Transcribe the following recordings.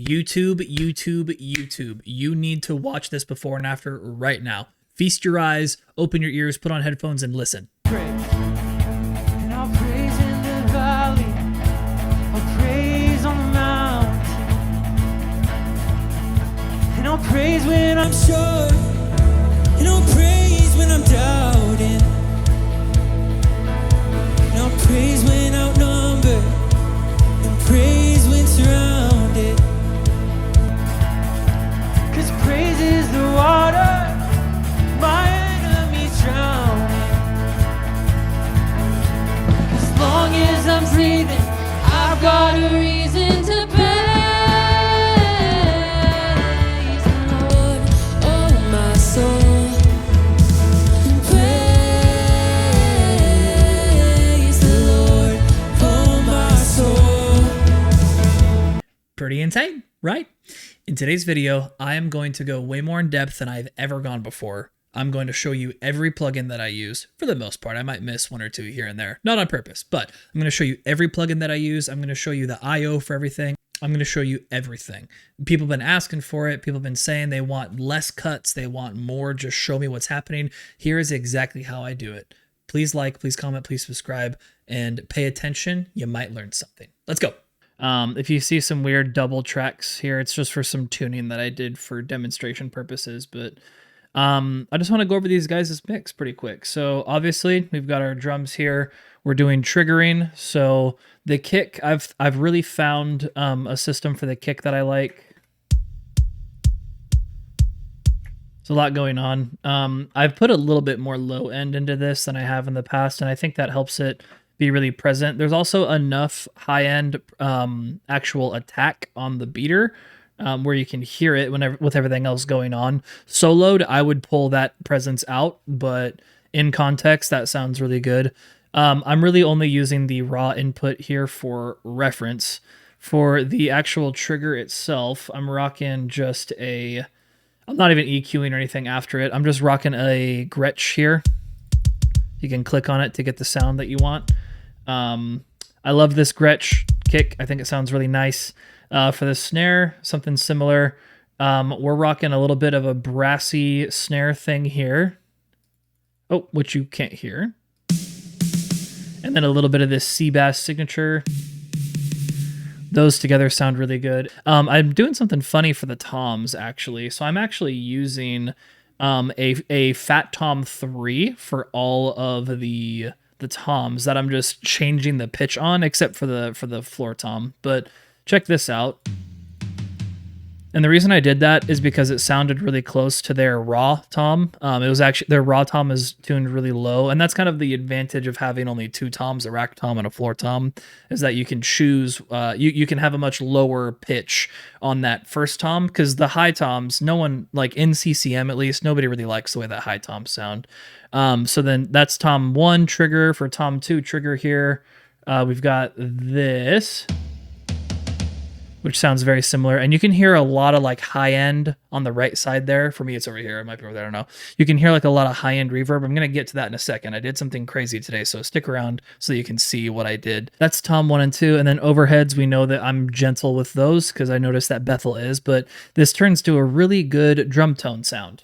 YouTube. You need to watch this before and after right now. Feast your eyes, open your ears, put on headphones, and listen. And I'll praise in the valley, I'll praise on the mount, and I'll praise when I'm sure, and I'll praise when I'm doubting, and I'll praise when outnumbered, and praise when surrounded, 'cause praise is the water my enemies drown. As long as I'm breathing, I've got a reason to praise the Lord, oh my soul. Praise the Lord, oh my soul. Pretty insane, right? In today's video, I am going to go way more in depth than I've ever gone before. I'm going to show you every plugin that I use, for the most part. I might miss one or two here and there, not on purpose, but I'm going to show you every plugin that I use. I'm going to show you the IO for everything. I'm going to show you everything. People have been asking for it. People have been saying they want less cuts. They want more. Just show me what's happening. Here is exactly how I do it. Please like, please comment, please subscribe, and pay attention. You might learn something. Let's go. If you see some weird double tracks here, it's just for some tuning that I did for demonstration purposes, but I just want to go over these guys' mix pretty quick. So obviously we've got our drums here. We're doing triggering. So the kick, I've really found a system for the kick that I like. There's a lot going on. I've put a little bit more low end into this than I have in the past, and I think that helps it be really present. There's also enough high end actual attack on the beater where you can hear it whenever with everything else going on. Soloed, I would pull that presence out, but in context, that sounds really good. I'm really only using the raw input here for reference. For the actual trigger itself, I'm rocking just a, I'm not even EQing or anything after it. I'm just rocking a Gretsch here. You can click on it to get the sound that you want. I love this Gretsch kick. I think it sounds really nice. For the snare, something similar. We're rocking a little bit of a brassy snare thing here. Oh, which you can't hear. And then a little bit of this C-Bass signature. Those together sound really good. I'm doing something funny for the toms, actually. So I'm actually using a Fat Tom 3 for all of the toms that I'm just changing the pitch on, except for the floor tom. But check this out. And the reason I did that is because it sounded really close to their raw tom. It was actually, their raw tom is tuned really low. And that's kind of the advantage of having only two toms, a rack tom and a floor tom, is that you can choose, you can have a much lower pitch on that first tom, because the high toms, no one, like in CCM at least, nobody really likes the way that high toms sound. So then that's tom 1 trigger. For tom 2 trigger here, we've got this, which sounds very similar. And you can hear a lot of like high end on the right side there. For me, it's over here. It might be over there. I don't know. You can hear like a lot of high end reverb. I'm going to get to that in a second. I did something crazy today, so stick around so you can see what I did. That's tom 1 and 2. And then overheads, we know that I'm gentle with those because I noticed that Bethel is, but this turns to a really good drum tone sound.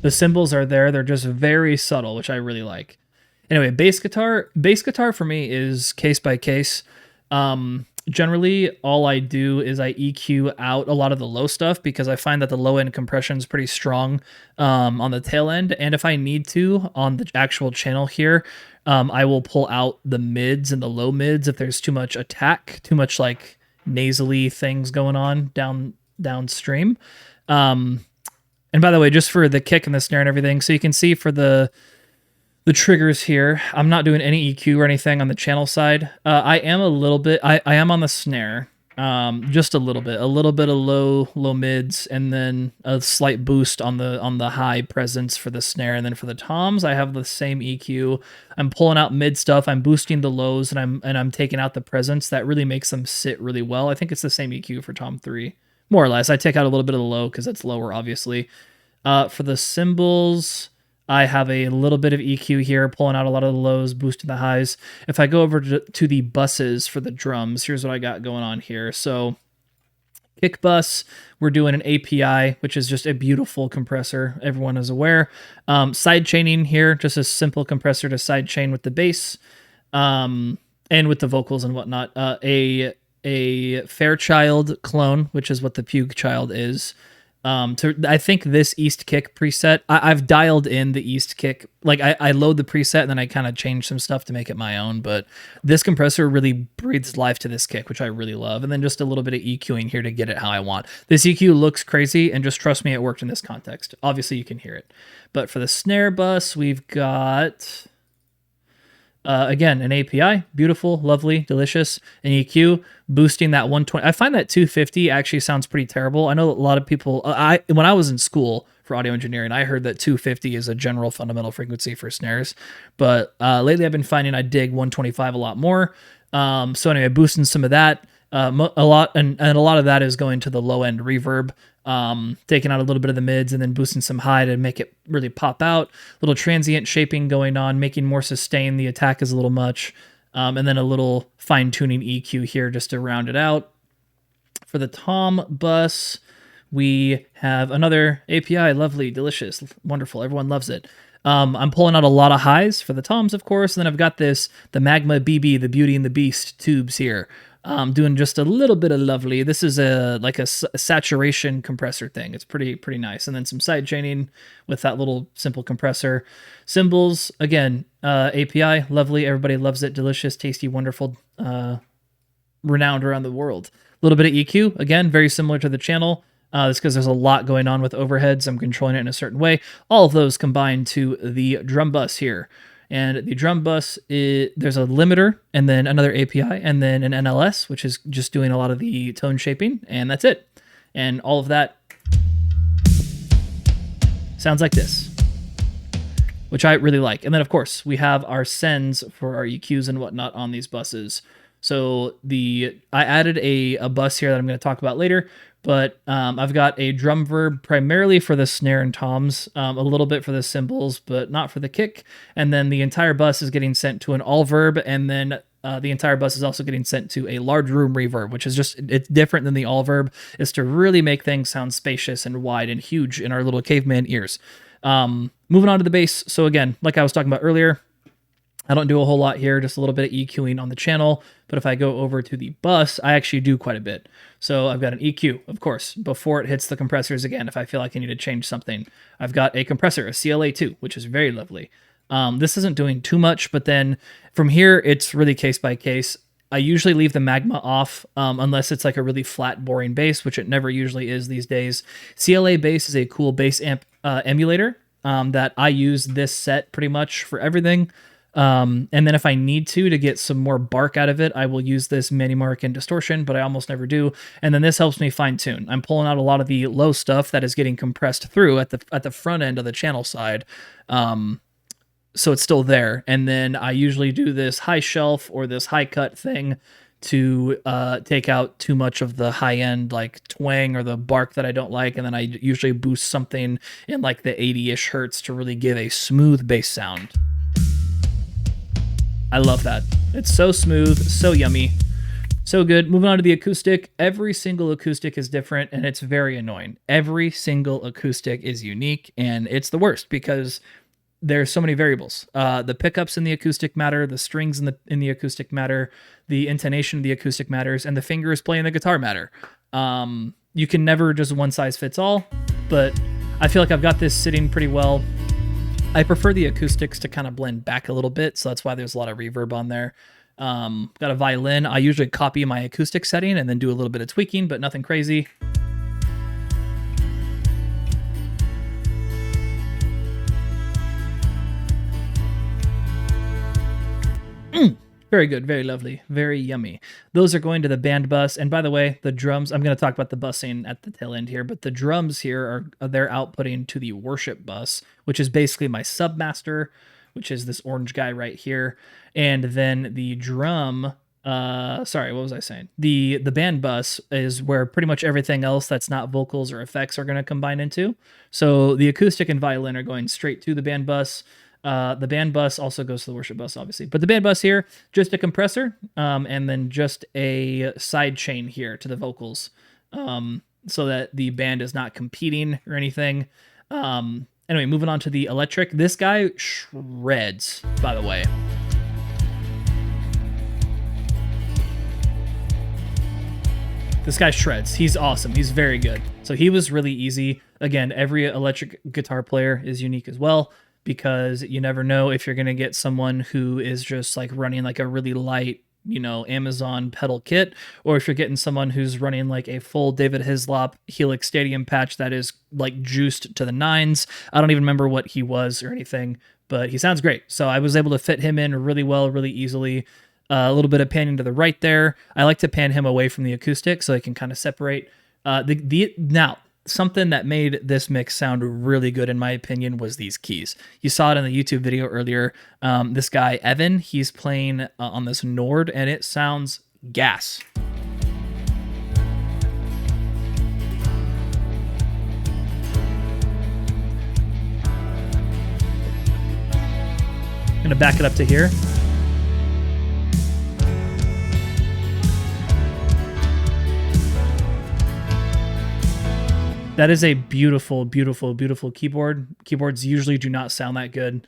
The cymbals are there. They're just very subtle, which I really like. Anyway, bass guitar for me is case by case. Generally, all I do is I EQ out a lot of the low stuff because I find that the low end compression is pretty strong on the tail end. And if I need to on the actual channel here, I will pull out the mids and the low mids if there's too much attack, too much like nasally things going on downstream. And by the way, just for the kick and the snare and everything, so you can see for the triggers here, I'm not doing any EQ or anything on the channel side. I am a little bit, I am on the snare, just a little bit of low mids, and then a slight boost on the high presence for the snare. And then for the toms, I have the same EQ. I'm pulling out mid stuff, I'm boosting the lows, and I'm taking out the presence. That really makes them sit really well. I think it's the same EQ for tom 3. More or less. I take out a little bit of the low because it's lower, obviously. For the cymbals, I have a little bit of EQ here, pulling out a lot of the lows, boosting the highs. If I go over to the buses for the drums, here's what I got going on here. So kick bus, we're doing an API, which is just a beautiful compressor. Everyone is aware. Side chaining here, just a simple compressor to side chain with the bass, and with the vocals and whatnot. A Fairchild clone, which is what the Pugue Child is. I think this East Kick preset, I've dialed in the East Kick. Like I load the preset and then I kind of change some stuff to make it my own. But this compressor really breathes life to this kick, which I really love. And then just a little bit of EQing here to get it how I want. This EQ looks crazy, and just trust me, it worked in this context. Obviously, you can hear it. But for the snare bus, we've got... again, an API, beautiful, lovely, delicious, an EQ, boosting that 120. I find that 250 actually sounds pretty terrible. I know a lot of people, when I was in school for audio engineering, I heard that 250 is a general fundamental frequency for snares. But lately I've been finding I dig 125 a lot more. So anyway, boosting some of that. A lot, and a lot of that is going to the low end reverb, taking out a little bit of the mids and then boosting some high to make it really pop out. Little transient shaping going on, making more sustain. The attack is a little much, and then a little fine tuning EQ here just to round it out. For the tom bus, we have another API, lovely, delicious, wonderful. Everyone loves it. I'm pulling out a lot of highs for the toms, of course, and then I've got the Magma BB, the Beauty and the Beast tubes here. Doing just a little bit of lovely. This is a saturation compressor thing. It's pretty nice. And then some side chaining with that little simple compressor. Cymbals, again, API, lovely. Everybody loves it. Delicious, tasty, wonderful, renowned around the world. A little bit of EQ, again, very similar to the channel. That's because there's a lot going on with overheads. I'm controlling it in a certain way. All of those combined to the drum bus here. And the drum bus, there's a limiter, and then another API, and then an NLS, which is just doing a lot of the tone shaping, and that's it. And all of that sounds like this, which I really like. And then, of course, we have our sends for our EQs and whatnot on these buses. So I added a bus here that I'm going to talk about later, but I've got a drum verb primarily for the snare and toms, a little bit for the cymbals, but not for the kick. And then the entire bus is getting sent to an all verb, and then the entire bus is also getting sent to a large room reverb, which is it's different than the all verb, is to really make things sound spacious and wide and huge in our little caveman ears. Moving on to the bass. So again, like I was talking about earlier, I don't do a whole lot here, just a little bit of EQing on the channel. But if I go over to the bus, I actually do quite a bit. So I've got an EQ, of course, before it hits the compressors again, if I feel like I need to change something. I've got a compressor, a CLA2, which is very lovely. This isn't doing too much, but then from here, it's really case by case. I usually leave the Magma off unless it's like a really flat, boring bass, which it never usually is these days. CLA bass is a cool bass amp emulator that I use this set pretty much for everything. And then if I need to get some more bark out of it, I will use this Minimark and distortion, but I almost never do. And then this helps me fine tune. I'm pulling out a lot of the low stuff that is getting compressed through at the front end of the channel side. So it's still there. And then I usually do this high shelf or this high cut thing to take out too much of the high end like twang or the bark that I don't like. And then I usually boost something in like the 80-ish hertz to really give a smooth bass sound. I love that. It's so smooth, so yummy, so good. Moving on to the acoustic. Every single acoustic is different, and it's very annoying. Every single acoustic is unique, and it's the worst because there's so many variables. The pickups in the acoustic matter, the strings in the acoustic matter, the intonation of the acoustic matters, and the fingers playing the guitar matter. You can never just one size fits all, but I feel like I've got this sitting pretty well. I prefer the acoustics to kind of blend back a little bit, so that's why there's a lot of reverb on there. Got a violin. I usually copy my acoustic setting and then do a little bit of tweaking, but nothing crazy. Very good, very lovely, very yummy. Those are going to the band bus. And by the way, the drums, I'm going to talk about the busing at the tail end here, but the drums here they're outputting to the worship bus, which is basically my submaster, which is this orange guy right here. And then the drum Sorry, what was I saying? The band bus is where pretty much everything else that's not vocals or effects are going to combine into. So the acoustic and violin are going straight to the band bus. The band bus also goes to the worship bus, obviously. But the band bus here, just a compressor, and then just a side chain here to the vocals, so that the band is not competing or anything. Anyway, moving on to the electric. This guy shreds, by the way. This guy shreds. He's awesome. He's very good. So he was really easy. Again, every electric guitar player is unique as well, because you never know if you're going to get someone who is just like running like a really light, Amazon pedal kit, or if you're getting someone who's running like a full David Hislop Helix Stadium patch that is like juiced to the nines. I don't even remember what he was or anything, but he sounds great. So I was able to fit him in really well, really easily. A little bit of panning to the right there. I like to pan him away from the acoustic so I can kind of separate. Now, something that made this mix sound really good, in my opinion, was these keys. You saw it in the YouTube video earlier. This guy, Evan, he's playing on this Nord, and it sounds gas. I'm going to back it up to here. That is a beautiful, beautiful, beautiful keyboard. Keyboards usually do not sound that good.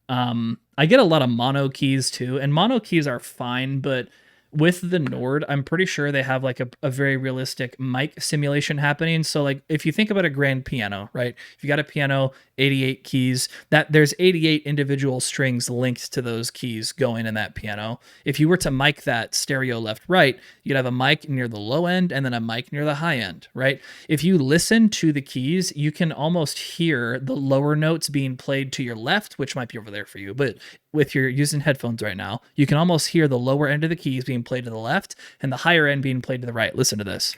I get a lot of mono keys too, and mono keys are fine, but with the Nord, I'm pretty sure they have like a very realistic mic simulation happening. So like if you think about a grand piano, right? If you got a piano, 88 keys, that there's 88 individual strings linked to those keys going in that piano. If you were to mic that stereo left, right, you'd have a mic near the low end and then a mic near the high end, right? If you listen to the keys, you can almost hear the lower notes being played to your left, which might be over there for you, but if you're using headphones right now, you can almost hear the lower end of the keys being played to the left and the higher end being played to the right. Listen to this.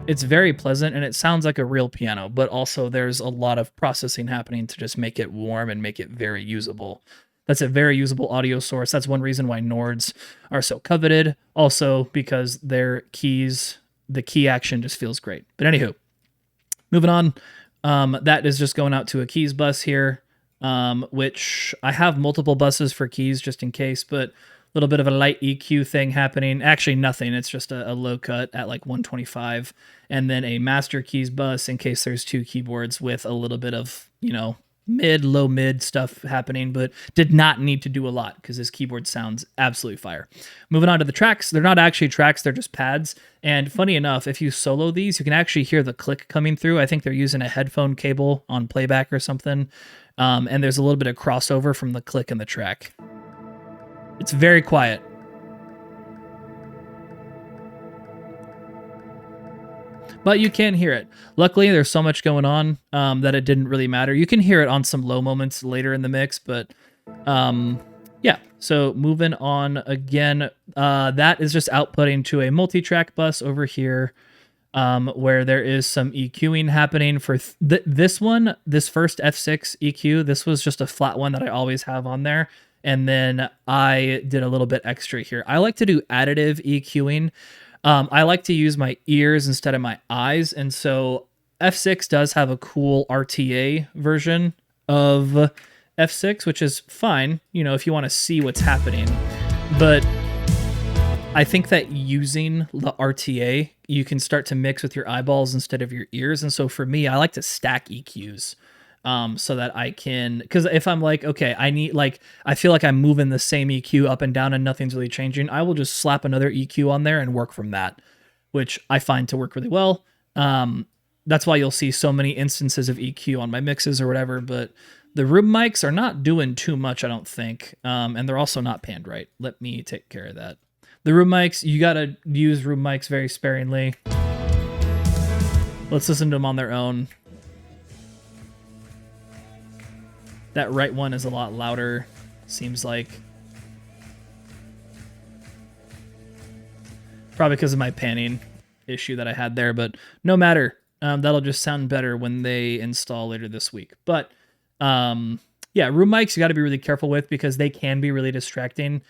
It's very pleasant and it sounds like a real piano, but also there's a lot of processing happening to just make it warm and make it very usable. That's a very usable audio source. That's one reason why Nords are so coveted. Also because their keys, the key action just feels great. But anywho, moving on. That is just going out to a keys bus here, which I have multiple buses for keys just in case, but a little bit of a light EQ thing happening. Actually, nothing. It's just a low cut at like 125. And then a master keys bus in case there's two keyboards with a little bit of, low mid stuff happening, but did not need to do a lot because this keyboard sounds absolutely fire. Moving on to the tracks. They're not actually tracks, they're just pads. And funny enough, if you solo these, you can actually hear the click coming through. I think they're using a headphone cable on playback or something. And there's a little bit of crossover from the click in the track. It's very quiet. But you can hear it. Luckily, there's so much going on that it didn't really matter. You can hear it on some low moments later in the mix, but yeah. So moving on again, that is just outputting to a multi-track bus over here, where there is some EQing happening for this one, this first F6 EQ. This was just a flat one that I always have on there. And then I did a little bit extra here. I like to do additive EQing. I like to use my ears instead of my eyes. And so F6 does have a cool RTA version of F6, which is fine, if you want to see what's happening. But I think that using the RTA, you can start to mix with your eyeballs instead of your ears. And so for me, I like to stack EQs. So that I can, because if I'm like, okay, I feel like I'm moving the same EQ up and down and nothing's really changing, I will just slap another EQ on there and work from that, which I find to work really well. That's why you'll see so many instances of EQ on my mixes or whatever, but the room mics are not doing too much, I don't think. And they're also not panned right. Let me take care of that. The room mics, you got to use room mics very sparingly. Let's listen to them on their own. That right one is a lot louder, seems like. Probably because of my panning. issue that I had there, but no matter. That'll just sound better when they install later this week. But yeah, room mics you got to be really careful with because they can be really distracting.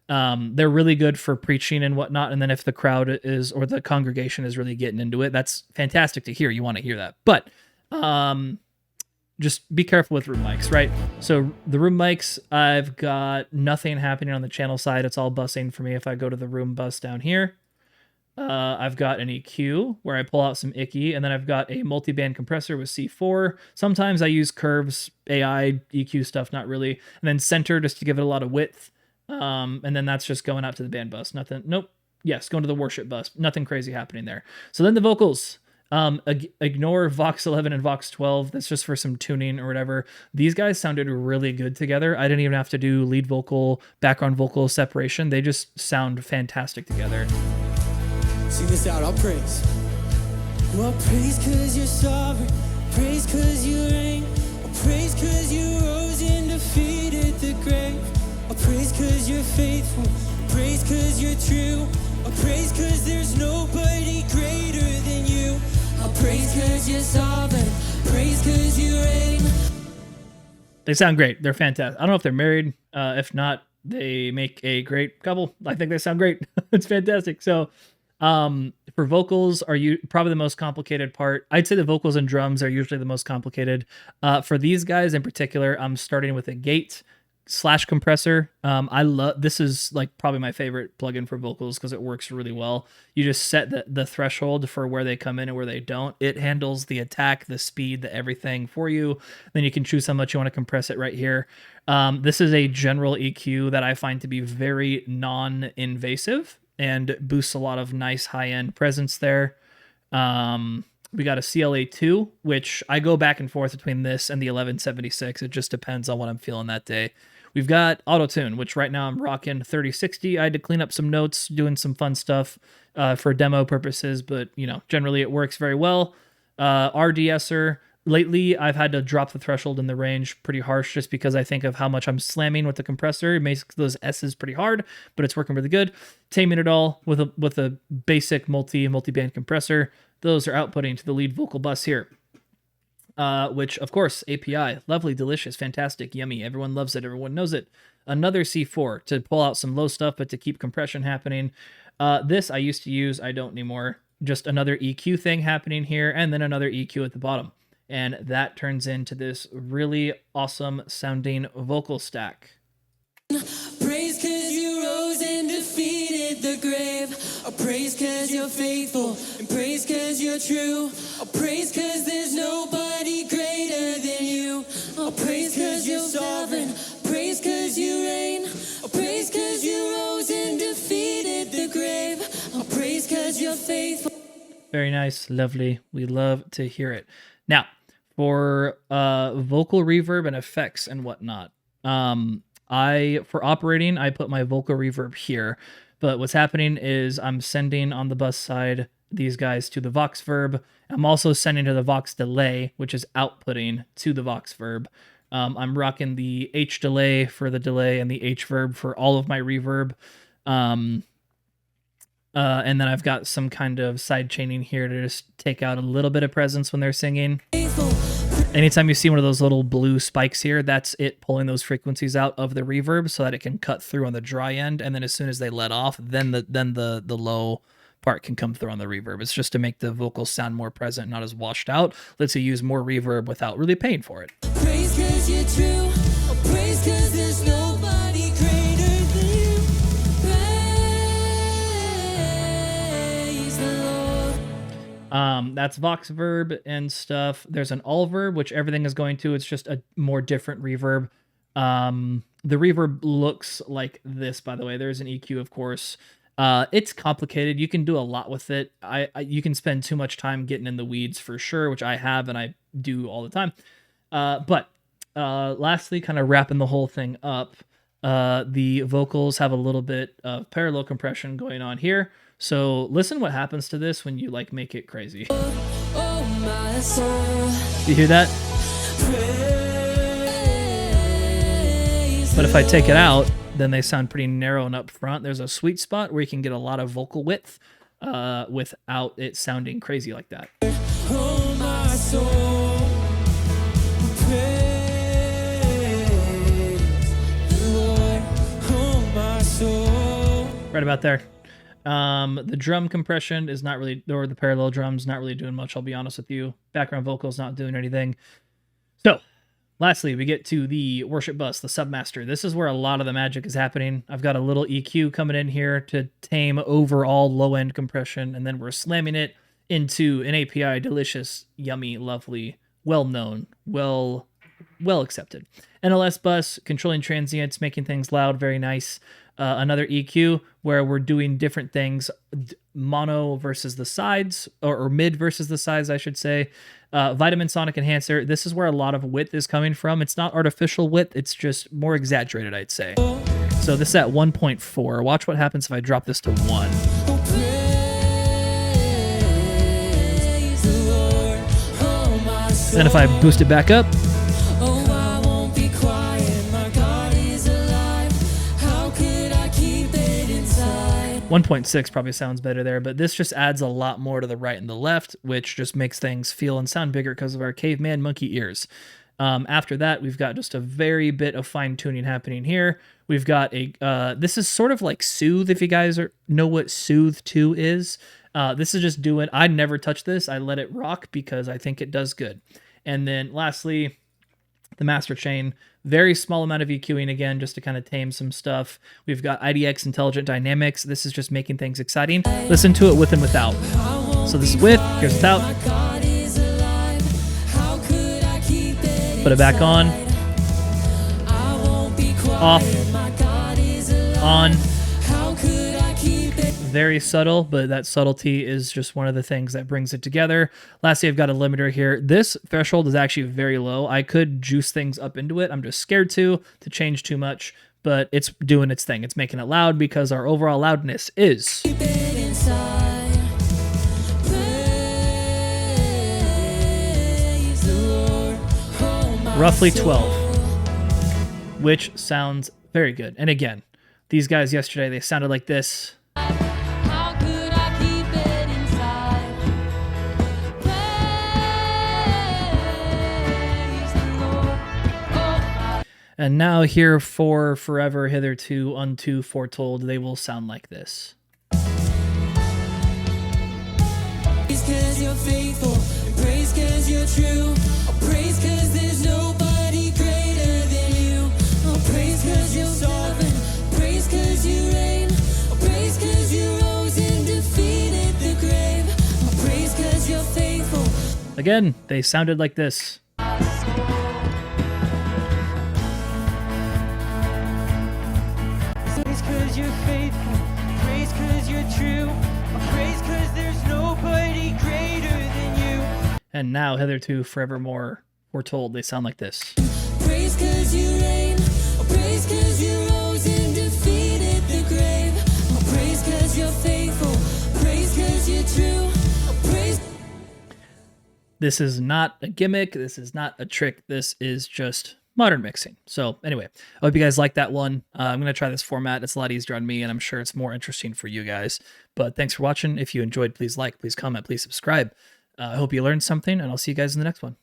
They're really good for preaching and whatnot. And then if the crowd is or the congregation is really getting into it, that's fantastic to hear. You want to hear that. But just be careful with room mics, right? So the room mics, I've got nothing happening on the channel side. It's all busing for me if I go to the room bus down here. I've got an EQ where I pull out some icky, and then I've got a multi-band compressor with C4. Sometimes I use curves, AI, EQ stuff, not really. And then center just to give it a lot of width. And then that's just going out to the band bus. Nothing, nope. Yes, going to the worship bus. Nothing crazy happening there. So then the vocals. Ignore Vox 11 and Vox 12. That's just for some tuning or whatever. These guys sounded really good together. I didn't even have to do lead vocal, background vocal separation. They just sound fantastic together. Sing this out, I'll praise. Well, praise cause you're sovereign. Praise cause you reign. Praise cause you rose and defeated the grave. Praise cause you're faithful. Praise cause you're true. Praise cause there's nobody greater than you. Praise cause you're sovereign. Praise cause you reign. They sound great. They're fantastic. I don't know if they're married. If not, they make a great couple. I think they sound great. It's fantastic. So for vocals are you probably the most complicated part. I'd say the vocals and drums are usually the most complicated. For these guys in particular, I'm starting with a gate / compressor. I love this is like probably my favorite plugin for vocals because it works really well. You just set the threshold for where they come in and where they don't. It handles the attack, the speed, the everything for you. Then you can choose how much you want to compress it right here. This is a general EQ that I find to be very non-invasive and boosts a lot of nice high-end presence there. We got a CLA2, which I go back and forth between this and the 1176. It just depends on what I'm feeling that day. We've got Auto-Tune, which right now I'm rocking 3060. I had to clean up some notes, doing some fun stuff for demo purposes, but you know, generally it works very well. RDSer. Lately, I've had to drop the threshold in the range pretty harsh just because I think of how much I'm slamming with the compressor. It makes those S's pretty hard, but it's working really good. Taming it all with a basic multi-band compressor. Those are outputting to the lead vocal bus here. Which, of course, API. Lovely, delicious, fantastic, yummy. Everyone loves it. Everyone knows it. Another C4 to pull out some low stuff, but to keep compression happening. This I used to use. I don't anymore. Just another EQ thing happening here, and then another EQ at the bottom. And that turns into this really awesome sounding vocal stack. Praise cause you rose and defeated the grave. Praise cause you're faithful. And praise cause you're true. Praise cause there's nobody greater than you. Praise cause you're sovereign. Praise cause you reign. Praise cause you rose and defeated the grave. Praise cause you're faithful. Very nice, lovely. We love to hear it. Now, for vocal reverb and effects and whatnot, for operating, I put my vocal reverb here. But what's happening is I'm sending on the bus side these guys to the Vox Verb. I'm also sending to the Vox Delay, which is outputting to the Vox Verb. I'm rocking the H delay for the delay and the H verb for all of my reverb. And then I've got some kind of side chaining here to just take out a little bit of presence when they're singing. Anytime you see one of those little blue spikes here, that's it pulling those frequencies out of the reverb so that it can cut through on the dry end. And then as soon as they let off, then the low part can come through on the reverb. It's just to make the vocals sound more present, not as washed out. Lets you use more reverb without really paying for it. Praise cause you're true. Praise cause there's nobody greater than you. Praise the Lord. That's Vox Verb and stuff. There's an all verb, which everything is going to. It's just a more different reverb. The reverb looks like this, by the way. There's an EQ, of course. It's complicated. You can do a lot with it. You can spend too much time getting in the weeds for sure, which I have and I do all the time. But lastly, kind of wrapping the whole thing up, the vocals have a little bit of parallel compression going on here. So listen what happens to this when you like make it crazy. Oh, my soul. You hear that? But if I take it out, then they sound pretty narrow and up front. There's a sweet spot where you can get a lot of vocal width. without it sounding crazy like that. Oh, my soul, praise the Lord. Oh, my soul. Right about there. The drum compression is not really, or the parallel drums, not really doing much, I'll be honest with you. Background vocals not doing anything. So, lastly, we get to the worship bus, the Submaster. This is where a lot of the magic is happening. I've got a little EQ coming in here to tame overall low-end compression, and then we're slamming it into an API, delicious, yummy, lovely, well-known, well accepted. NLS bus, controlling transients, making things loud, very nice. Another EQ where we're doing different things, mono versus the sides, or mid versus the sides, I should say. Vitamin Sonic Enhancer, this is where a lot of width is coming from. It's not artificial width, it's just more exaggerated, I'd say. So this is at 1.4. Watch what happens if I drop this to 1. Oh, praise the Lord. Oh, my soul. Then if I boost it back up, Oh, I won't be quiet. My God is alive. How could I keep it inside? 1.6 probably sounds better there, but this just adds a lot more to the right and the left, which just makes things feel and sound bigger because of our caveman monkey ears. After that, we've got just a very bit of fine tuning happening here. We've got this is sort of like Soothe, if you guys know what Soothe 2 is. This is just doing, I never touch this. I let it rock because I think it does good. And then lastly, the Master Chain, very small amount of EQing again, just to kind of tame some stuff. We've got IDX Intelligent Dynamics. This is just making things exciting. Listen to it with and without. So this is with, here's without. My God is alive. How could I keep it Put it back on, I won't be quiet. off, My God is alive. on. How could I keep it? Very subtle, but that subtlety is just one of the things that brings it together. Lastly, I've got a limiter here. This threshold is actually very low. I could juice things up into it. I'm just scared to change too much, but it's doing its thing. It's making it loud because our overall loudness is Keep it inside. Praise the Lord. Oh, my roughly soul. 12, which sounds very good. And again, these guys yesterday, they sounded like this. How could I keep it inside? Praise the Lord. Oh, And now here for forever, hitherto, unto, foretold, they will sound like this. praise 'cause you're faithful. Praise 'cause you're true. Oh, praise 'cause there's nobody greater than you. Oh, praise 'cause you're sovereign. Praise 'cause you reign. Oh, praise 'cause you rose and defeated the grave. Oh, praise 'cause you're faithful. Again, they sounded like this. Praise 'cause you're faithful. Praise 'cause you're true. Praise 'cause there's nobody greater than you. And now, hitherto, forevermore, foretold, they sound like this. Praise 'cause you reign. Oh, praise 'cause you rose and defeated the grave. Oh, praise 'cause you're faithful. Praise 'cause you're true. Oh, praise. This is not a gimmick. This is not a trick. This is just modern mixing. So anyway, I hope you guys like that one. I'm going to try this format. It's a lot easier on me, and I'm sure it's more interesting for you guys. But thanks for watching. If you enjoyed, please like, please comment, please subscribe. I hope you learned something, and I'll see you guys in the next one.